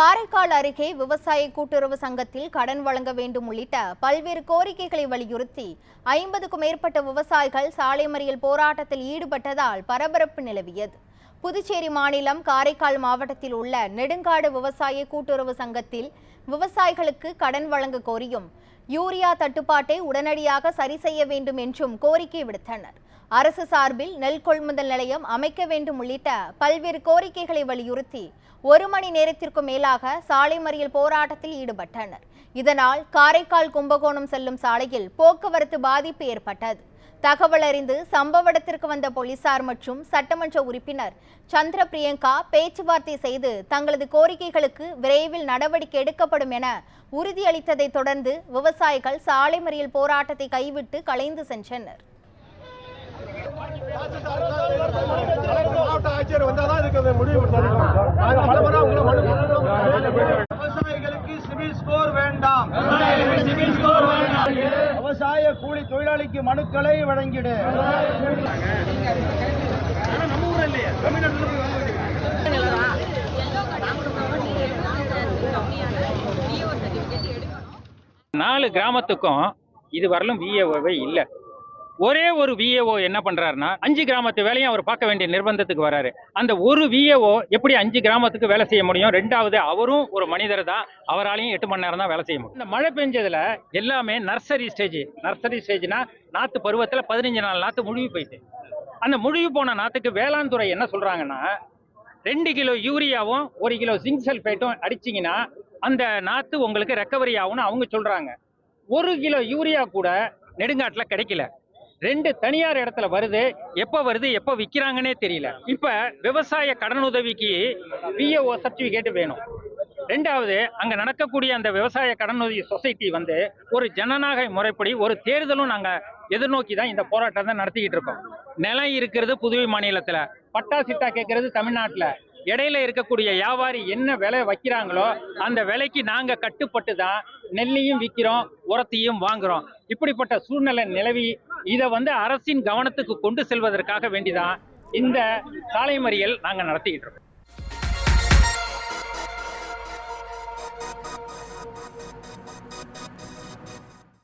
காரைக்கால் அருகே விவசாய கூட்டுறவு சங்கத்தில் கடன் வழங்க வேண்டும் உள்ளிட்ட பல்வேறு கோரிக்கைகளை வலியுறுத்தி 50க்கும் மேற்பட்ட விவசாயிகள் சாலை மறியல் போராட்டத்தில் ஈடுபட்டதால் பரபரப்பு நிலவியது. புதுச்சேரி மாநிலம் காரைக்கால் மாவட்டத்தில் உள்ள நெடுங்காடு விவசாய கூட்டுறவு சங்கத்தில் விவசாயிகளுக்கு கடன் வழங்க கோரியும் யூரியா தட்டுப்பாட்டை உடனடியாக சரி செய்ய வேண்டும் என்றும் கோரிக்கை விடுத்தனர். அரசு சார்பில் நெல் கொள்முதல் நிலையம் அமைக்க வேண்டும் உள்ளிட்ட பல்வேறு கோரிக்கைகளை வலியுறுத்தி 1 மணி நேரத்திற்கும் மேலாக சாலை மறியல் போராட்டத்தில் ஈடுபட்டனர். இதனால் காரைக்கால் கும்பகோணம் செல்லும் சாலையில் போக்குவரத்து பாதிப்பு ஏற்பட்டது. தகவல் அறிந்து சம்பவ இடத்திற்கு வந்த போலீசார் மற்றும் சட்டமன்ற உறுப்பினர் சந்திர பிரியங்கா பேச்சுவார்த்தை செய்து தங்களது கோரிக்கைகளுக்கு விரைவில் நடவடிக்கை எடுக்கப்படும் என உறுதியளித்ததை தொடர்ந்து விவசாயிகள் சாலை மறியல் போராட்டத்தை கைவிட்டு கலைந்து சென்றனர். விவசாயிகளுக்கு சிவில் ஸ்கோர் வேண்டாம், விவசாய கூலி தொழிலாளிக்கு மனுக்களை வழங்கிடு. நாலு கிராமத்துக்கும் இது வரலும் விஏஓவே இல்லை. ஒரே ஒரு விஏஓ என்ன பண்றாருன்னா 5 கிராமத்து வேலையும் அவர் பார்க்க வேண்டிய நிர்பந்தத்துக்கு வராரு. அந்த ஒரு விஏஓ எப்படி 5 கிராமத்துக்கு வேலை செய்ய முடியும்? ரெண்டாவது, அவரும் ஒரு மனிதர் தான், அவராலையும் 8 மணி நேரம் தான் வேலை செய்ய முடியும். இந்த மழை பெஞ்சதுல எல்லாமே நர்சரி ஸ்டேஜ்னா நாத்து பருவத்துல 15 நாள் நாத்து முழுகி போயிட்டு, அந்த முழுகி போன நாத்துக்கு வேளாண் துறை என்ன சொல்றாங்கன்னா 2 கிலோ யூரியாவும் 1 கிலோ ஜிங்க் சல்பேட்டும் அடிச்சிங்கன்னா அந்த நாத்து உங்களுக்கு ரெக்கவரி ஆகும்னு அவங்க சொல்றாங்க. 1 கிலோ யூரியா கூட நெடுங்காட்டுல கிடைக்கல. 2 தனியார் இடத்துல வருது, எப்போ விற்கிறாங்கன்னே தெரியல. இப்ப விவசாய கடனுதவிக்கு விஏஓ சர்டிபிகேட் வேணும். ரெண்டாவது, அங்க நடக்கக்கூடிய அந்த விவசாய கடனுதவி சொசைட்டி ஒரு ஜனநாயக முறைப்படி ஒரு தேர்தலும் நாங்க எதிர்நோக்கி தான் இந்த போராட்டத்தை நடத்திக்கிட்டு இருக்கோம். நிலம் இருக்கிறது புதுவை மாநிலத்துல, பட்டா சிட்டா கேட்கறது தமிழ்நாட்டுல. இடையில இருக்கக்கூடிய வியாபாரி என்ன விலை வைக்கிறாங்களோ அந்த விலைக்கு நாங்க கட்டுப்பட்டு தான் நெல்லையும் விற்கிறோம், உரத்தையும் வாங்குறோம். இப்படிப்பட்ட சூழ்நிலை நிலவி இதை அரசின் கவனத்துக்கு கொண்டு செல்வதற்காக வேண்டிதான் இந்த சாலை மறியல் நாங்க நடத்திக்கிட்டு இருக்கோம்.